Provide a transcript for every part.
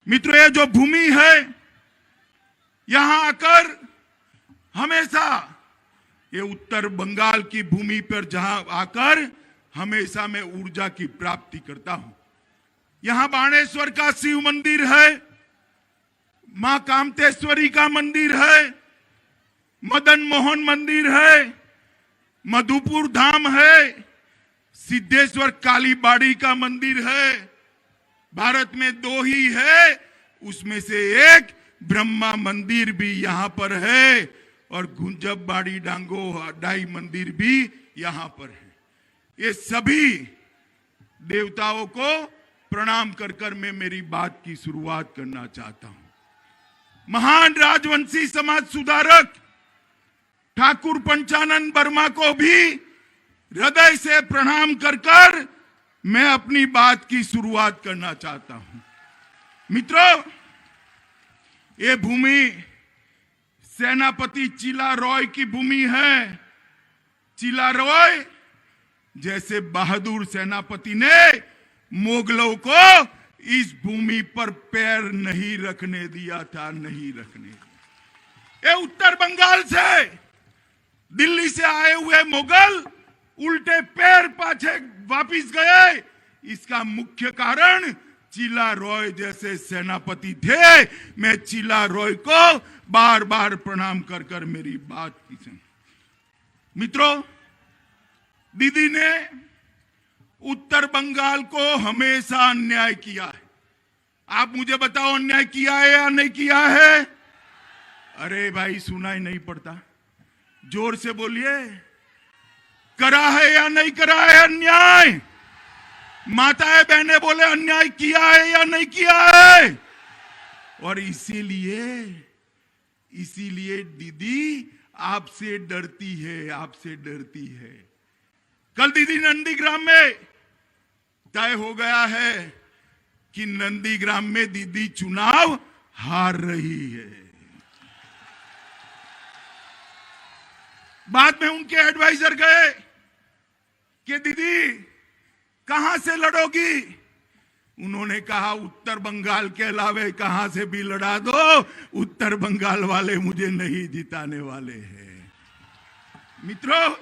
मित्रों, ये जो भूमि है, यहां आकर हमेशा ये उत्तर बंगाल की भूमि पर जहां आकर हमेशा मैं ऊर्जा की प्राप्ति करता हूं। यहां बाणेश्वर का शिव मंदिर है, मां कामतेश्वरी का मंदिर है, मदन मोहन मंदिर है, मधुपुर धाम है, सिद्धेश्वर कालीबाड़ी का मंदिर है। भारत में 2 ही है, उसमें से एक ब्रह्मा मंदिर भी यहां पर है और गुंजबबाड़ी डांगो डाई मंदिर भी यहां पर है। ये सभी देवताओं को प्रणाम कर कर मैं मेरी बात की शुरुआत करना चाहता हूं। महान राजवंशी समाज सुधारक ठाकुर पंचानन वर्मा को भी हृदय से प्रणाम कर कर मैं अपनी बात की शुरुआत करना चाहता हूं। मित्रों, ये भूमि सेनापति चिला रॉय की भूमि है। चिला रॉय जैसे बहादुर सेनापति ने मुगलों को इस भूमि पर पैर नहीं रखने दिया था, नहीं रखने दिया। ये उत्तर बंगाल से दिल्ली से आए हुए मुगल उल्टे पैर पाछे वापिस गए। इसका मुख्य कारण चिला रॉय जैसे सेनापति थे। मैं चिला रॉय को बार बार प्रणाम कर कर मेरी बात की सुन। मित्रों, दीदी ने उत्तर बंगाल को हमेशा अन्याय किया है। आप मुझे बताओ, अन्याय किया है या नहीं किया है? अरे भाई, सुनाई नहीं पड़ता, जोर से बोलिए। करा है या नहीं करा है अन्याय? माताएं बहनें बोले, अन्याय किया है या नहीं किया है? और इसीलिए दीदी आपसे डरती है, आपसे डरती है। कल दीदी नंदीग्राम में तय हो गया है कि नंदीग्राम में दीदी चुनाव हार रही है। बाद में उनके एडवाइजर गए कि दीदी कहां से लड़ोगी? उन्होंने कहा, उत्तर बंगाल के अलावे कहां से भी लड़ा दो, उत्तर बंगाल वाले मुझे नहीं जिताने वाले हैं। मित्रों,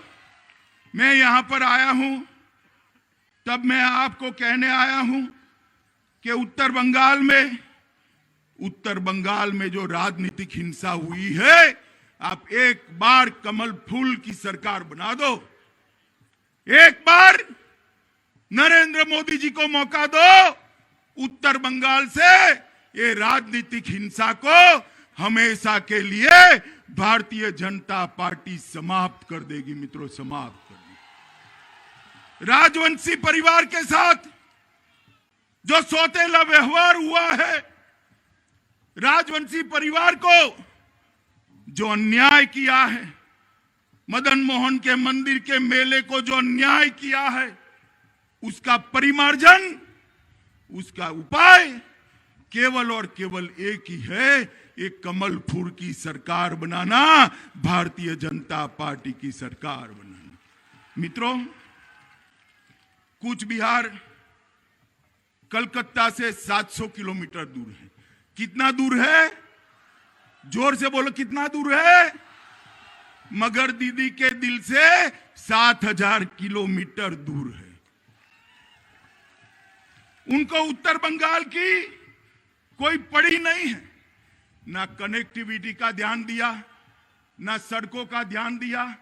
मैं यहां पर आया हूं, तब मैं आपको कहने आया हूं कि उत्तर बंगाल में जो राजनीतिक हिंसा हुई है, आप एक बार कमल फूल की सरकार बना दो, एक बार नरेंद्र मोदी जी को मौका दो, उत्तर बंगाल से ये राजनीतिक हिंसा को हमेशा के लिए भारतीय जनता पार्टी समाप्त कर देगी। मित्रों, समाप्त कर देगी। राजवंशी परिवार के साथ जो सौतेला व्यवहार हुआ है, राजवंशी परिवार को जो अन्याय किया है, मदन मोहन के मंदिर के मेले को जो अन्याय किया है, उसका परिमार्जन, उसका उपाय केवल और केवल एक ही है, एक कमल फूल की सरकार बनाना, भारतीय जनता पार्टी की सरकार बनाना। मित्रों, कूच बिहार कलकत्ता से 700 किलोमीटर दूर है। कितना दूर है? जोर से बोलो, कितना दूर है? मगर दीदी के दिल से 7000 किलोमीटर दूर है। उनको उत्तर बंगाल की कोई पड़ी नहीं है। ना कनेक्टिविटी का ध्यान दिया, ना सड़कों का ध्यान दिया,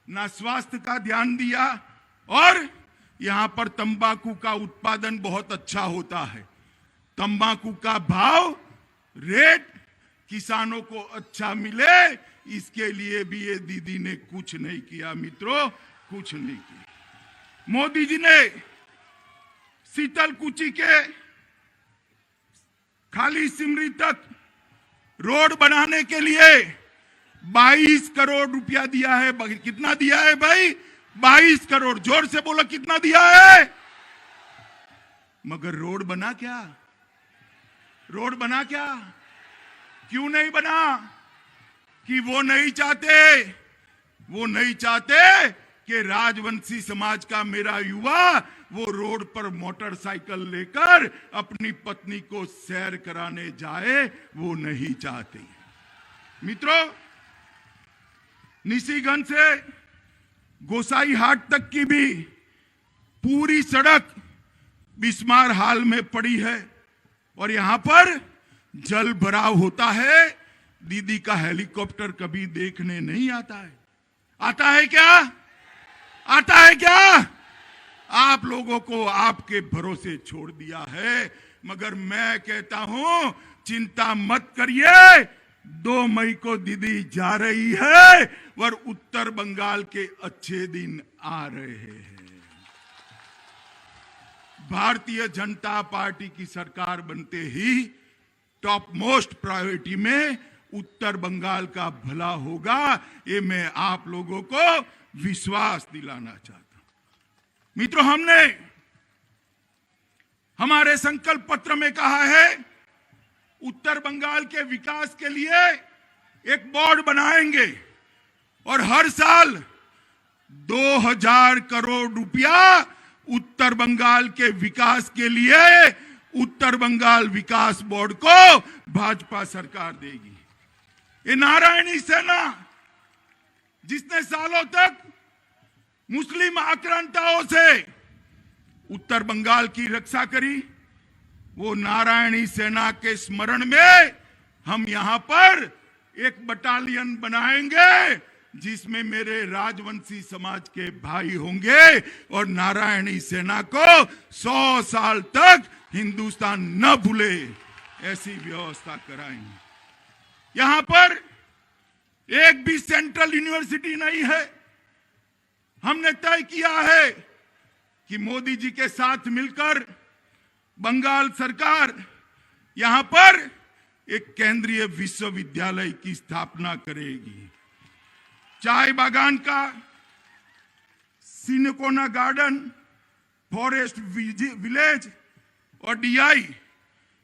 ना स्वास्थ्य का ध्यान दिया। और यहां पर तंबाकू का उत्पादन बहुत अच्छा होता है। तंबाकू का भाव, रेट किसानों को अच्छा मिले, इसके लिए भी ये दीदी ने कुछ नहीं किया। मित्रों, कुछ नहीं किया। मोदी जी ने शीतलकुची के खाली सिमरी तक रोड बनाने के लिए 22 करोड़ रुपया दिया है। कितना दिया है भाई? 22 करोड़। जोर से बोलो, कितना दिया है? मगर रोड बना क्या? रोड बना क्या? क्यों नहीं बना? कि वो नहीं चाहते कि राजवंशी समाज का मेरा युवा वो रोड पर मोटरसाइकिल लेकर अपनी पत्नी को सैर कराने जाए, वो नहीं चाहते। मित्रों, निशिगंज से गोसाई हाट तक की भी पूरी सड़क बिस्मार हाल में पड़ी है और यहां पर जल भराव होता है। दीदी का हेलीकॉप्टर कभी देखने नहीं आता है। आता है क्या? आता है क्या? आप लोगों को आपके भरोसे छोड़ दिया है, मगर मैं कहता हूं चिंता मत करिए। 2 मई को दीदी जा रही है और उत्तर बंगाल के अच्छे दिन आ रहे हैं। भारतीय जनता पार्टी की सरकार बनते ही टॉप मोस्ट प्रायोरिटी में उत्तर बंगाल का भला होगा, ये मैं आप लोगों को विश्वास दिलाना चाहता हूं। मित्रों, हमने हमारे संकल्प पत्र में कहा है उत्तर बंगाल के विकास के लिए एक बोर्ड बनाएंगे और हर साल 2000 करोड़ रुपया उत्तर बंगाल के विकास के लिए उत्तर बंगाल विकास बोर्ड को भाजपा सरकार देगी। ये नारायणी सेना जिसने सालों तक मुस्लिम आक्रांताओं से उत्तर बंगाल की रक्षा करी, वो नारायणी सेना के स्मरण में हम यहां पर एक बटालियन बनाएंगे जिसमें मेरे राजवंशी समाज के भाई होंगे और नारायणी सेना को 100 साल तक हिंदुस्तान न भूले ऐसी व्यवस्था कराएंगे। यहां पर एक भी सेंट्रल यूनिवर्सिटी नहीं है। हमने तय किया है कि मोदी जी के साथ मिलकर बंगाल सरकार यहां पर एक केंद्रीय विश्वविद्यालय की स्थापना करेगी। चाय बागान का, सिनकोना गार्डन, फॉरेस्ट विलेज और डीआई,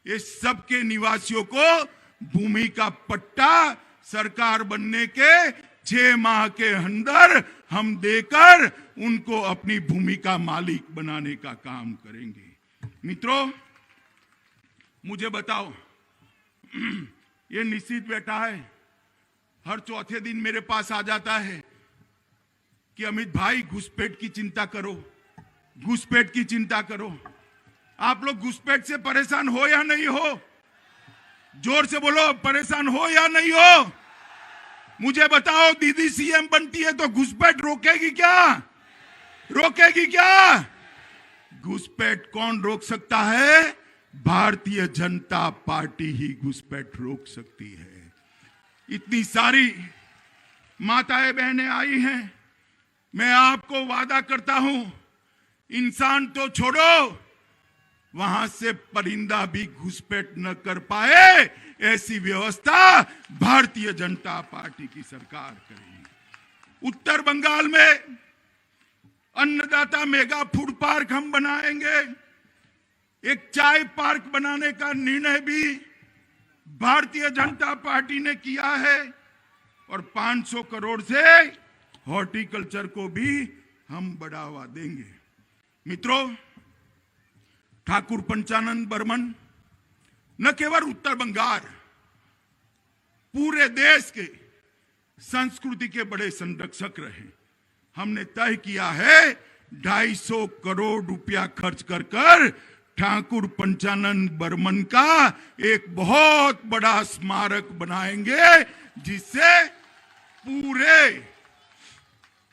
ये सबके निवासियों को भूमि का पट्टा सरकार बनने के 6 माह के अंदर हम देकर उनको अपनी भूमि का मालिक बनाने का काम करेंगे। मित्रों, मुझे बताओ, ये निश्चित बेटा है, हर चौथे दिन मेरे पास आ जाता है कि अमित भाई घुसपैठ की चिंता करो, घुसपैठ की चिंता करो। आप लोग घुसपैठ से परेशान हो या नहीं हो? जोर से बोलो, परेशान हो या नहीं हो? मुझे बताओ, दीदी सीएम बनती है तो घुसपैठ रोकेगी क्या? रोकेगी क्या? घुसपैठ कौन रोक सकता है? भारतीय जनता पार्टी ही घुसपैठ रोक सकती है। इतनी सारी माताएं बहनें आई हैं, मैं आपको वादा करता हूं, इंसान तो छोड़ो, वहां से परिंदा भी घुसपैठ न कर पाए ऐसी व्यवस्था भारतीय जनता पार्टी की सरकार करेगी। उत्तर बंगाल में अन्नदाता मेगा फूड पार्क हम बनाएंगे। एक चाय पार्क बनाने का निर्णय भी भारतीय जनता पार्टी ने किया है और 500 करोड़ से हॉर्टिकल्चर को भी हम बढ़ावा देंगे। मित्रों, ठाकुर पंचानन बर्मन न केवल उत्तर बंगाल, पूरे देश के संस्कृति के बड़े संरक्षक रहे। हमने तय किया है 250 करोड़ रुपया खर्च कर ठाकुर पंचानन बर्मन का एक बहुत बड़ा स्मारक बनाएंगे जिससे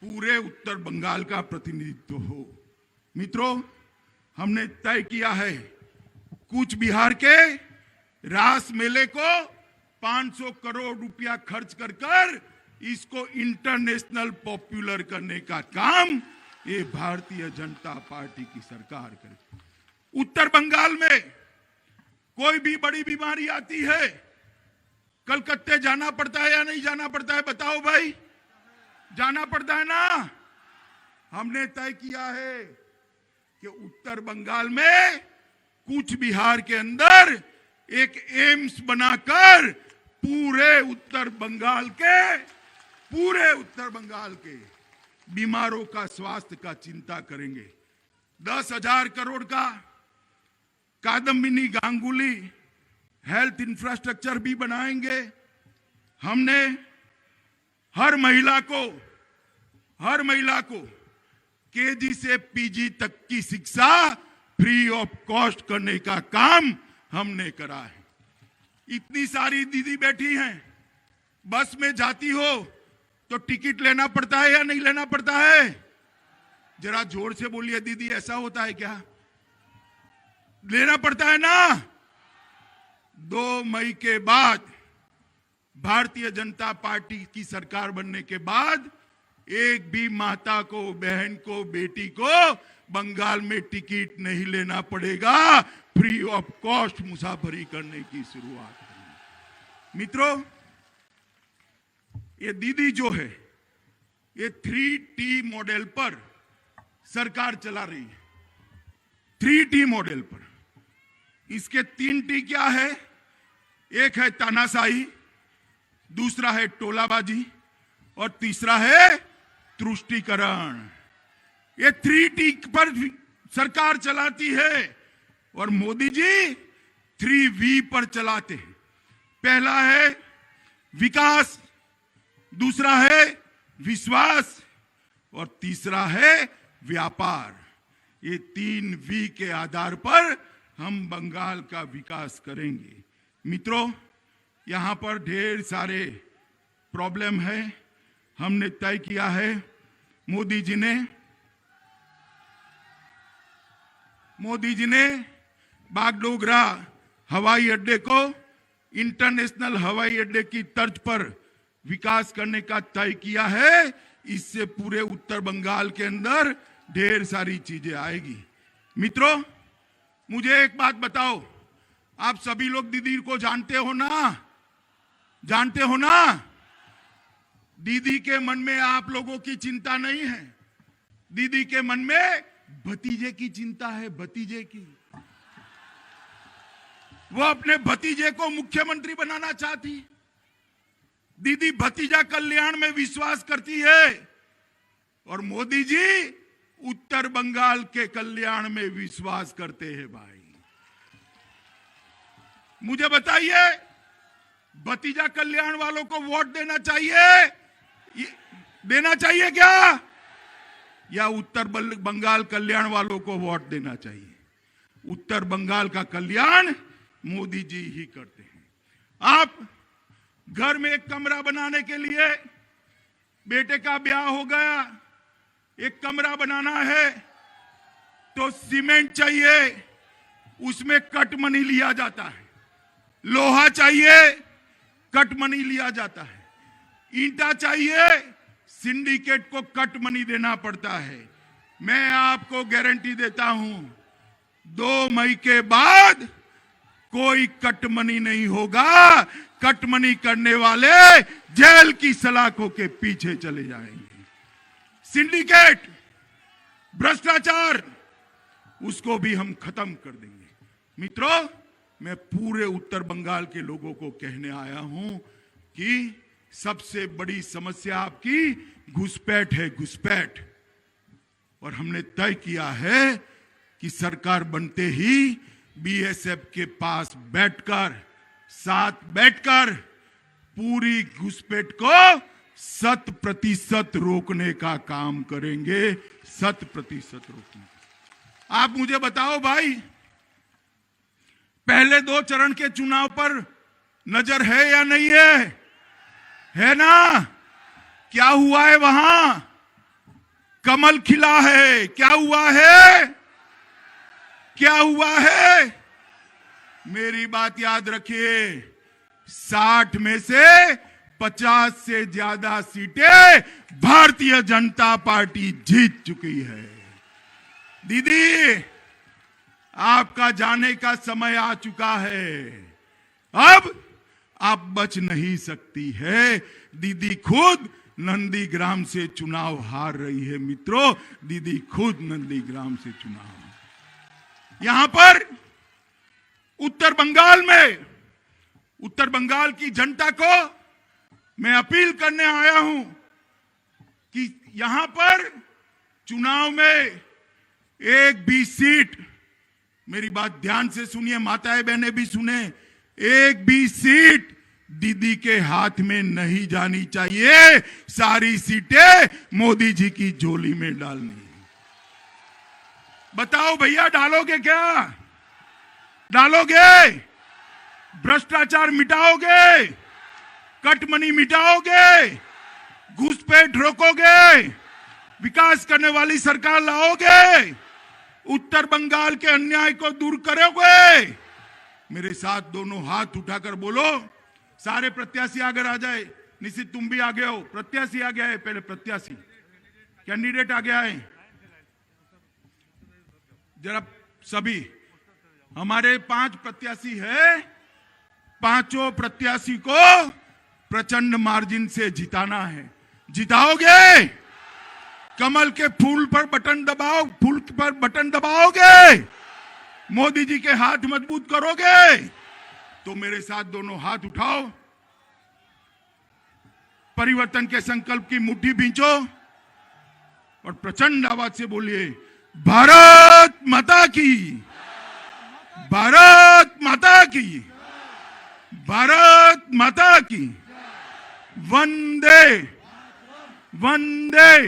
पूरे उत्तर बंगाल का प्रतिनिधित्व हो। मित्रों, हमने तय किया है कूच बिहार के रास मेले को 500 करोड़ रुपया खर्च कर इसको इंटरनेशनल पॉपुलर करने का काम ये भारतीय जनता पार्टी की सरकार करे। उत्तर बंगाल में कोई भी बड़ी बीमारी आती है, कलकत्ते जाना पड़ता है या नहीं जाना पड़ता है? बताओ भाई, जाना पड़ता है ना? हमने तय किया है कि उत्तर बंगाल में कूच बिहार के अंदर एक एम्स बनाकर पूरे उत्तर बंगाल के बीमारों का स्वास्थ्य का चिंता करेंगे। 10,000 करोड़ का कादम्बिनी गांगुली हेल्थ इंफ्रास्ट्रक्चर भी बनाएंगे। हमने हर महिला को केजी से पीजी तक की शिक्षा फ्री ऑफ कॉस्ट करने का काम हमने करा है। इतनी सारी दीदी बैठी हैं, बस में जाती हो तो टिकट लेना पड़ता है या नहीं लेना पड़ता है? जरा जोर से बोलिए दीदी, ऐसा होता है क्या? लेना पड़ता है ना। 2 मई के बाद भारतीय जनता पार्टी की सरकार बनने के बाद एक भी माता को, बहन को, बेटी को बंगाल में टिकट नहीं लेना पड़ेगा। फ्री ऑफ कॉस्ट मुसाफरी करने की शुरुआत करेंगे। मित्रों, ये दीदी जो है ये 3T मॉडल पर सरकार चला रही है। 3T मॉडल पर इसके 3T क्या है? एक है तानाशाही, दूसरा है टोलाबाजी और तीसरा है तुष्टीकरण। ये 3T पर सरकार चलाती है और मोदी जी 3V पर चलाते हैं। पहला है विकास, दूसरा है विश्वास और तीसरा है व्यापार। ये 3V के आधार पर हम बंगाल का विकास करेंगे। मित्रों, यहां पर ढेर सारे प्रॉब्लम है। हमने तय किया है, मोदी जी ने बागडोगरा हवाई अड्डे को इंटरनेशनल हवाई अड्डे की तर्ज पर विकास करने का तय किया है। इससे पूरे उत्तर बंगाल के अंदर ढेर सारी चीजें आएगी। मित्रों, मुझे एक बात बताओ, आप सभी लोग दीदी को जानते हो ना? जानते हो ना? दीदी के मन में आप लोगों की चिंता नहीं है। दीदी के मन में भतीजे की चिंता है, भतीजे की। वो अपने भतीजे को मुख्यमंत्री बनाना चाहती। दीदी भतीजा कल्याण में विश्वास करती है और मोदी जी उत्तर बंगाल के कल्याण में विश्वास करते हैं। भाई, मुझे बताइए, भतीजा कल्याण वालों को वोट देना चाहिए क्या, या उत्तर बंगाल कल्याण वालों को वोट देना चाहिए? उत्तर बंगाल का कल्याण मोदी जी ही करते हैं। आप घर में एक कमरा बनाने के लिए, बेटे का ब्याह हो गया, एक कमरा बनाना है तो सीमेंट चाहिए, उसमें कट मनी लिया जाता है। लोहा चाहिए, कट मनी लिया जाता है। ईंटा चाहिए, सिंडिकेट को कट मनी देना पड़ता है। मैं आपको गारंटी देता हूं, 2 मई के बाद कोई कट मनी नहीं होगा। कट मनी करने वाले जेल की सलाखों के पीछे चले जाएंगे। सिंडिकेट, भ्रष्टाचार, उसको भी हम खत्म कर देंगे। मित्रों, मैं पूरे उत्तर बंगाल के लोगों को कहने आया हूं कि सबसे बड़ी समस्या आपकी घुसपैठ है, घुसपैठ। और हमने तय किया है कि सरकार बनते ही बीएसएफ के पास साथ बैठकर पूरी घुसपैठ को 100% रोकने का काम करेंगे। 100% रोकने। आप मुझे बताओ भाई, पहले 2 चरण के चुनाव पर नजर है या नहीं है? है ना? क्या हुआ है वहां? कमल खिला है। क्या हुआ है? क्या हुआ है? मेरी बात याद रखिए, 60 में से 50 से ज्यादा सीटें भारतीय जनता पार्टी जीत चुकी है। दीदी, आपका जाने का समय आ चुका है। अब आप बच नहीं सकती है। दीदी खुद नंदीग्राम से चुनाव हार रही है। मित्रों, दीदी खुद नंदीग्राम से चुनाव। यहां पर उत्तर बंगाल की जनता को मैं अपील करने आया हूं कि यहां पर चुनाव में एक भी सीट, मेरी बात ध्यान से सुनिए, माताएं बहनें भी सुने, एक भी सीट दीदी के हाथ में नहीं जानी चाहिए। सारी सीटें मोदी जी की झोली में डालनी। बताओ भैया, डालोगे क्या? डालोगे? भ्रष्टाचार मिटाओगे? कटमनी मिटाओगे? घुसपैठ रोकोगे? विकास करने वाली सरकार लाओगे? उत्तर बंगाल के अन्याय को दूर करोगे? मेरे साथ दोनों हाथ उठाकर बोलो। सारे प्रत्याशी आगे आ जाए। निश्चित तुम भी आगे हो। प्रत्याशी आ गया है, पहले प्रत्याशी कैंडिडेट आ गया है। जरा सभी, हमारे 5 प्रत्याशी है। पांचों प्रत्याशी को प्रचंड मार्जिन से जिताना है। जिताओगे? कमल के फूल पर बटन दबाओ, फूल पर बटन दबाओगे? मोदी जी के हाथ मजबूत करोगे? तो मेरे साथ दोनों हाथ उठाओ, परिवर्तन के संकल्प की मुट्ठी भींचो और प्रचंड आवाज से बोलिए, भारत माता की, भारत माता की, भारत माता की, वंदे वंदे।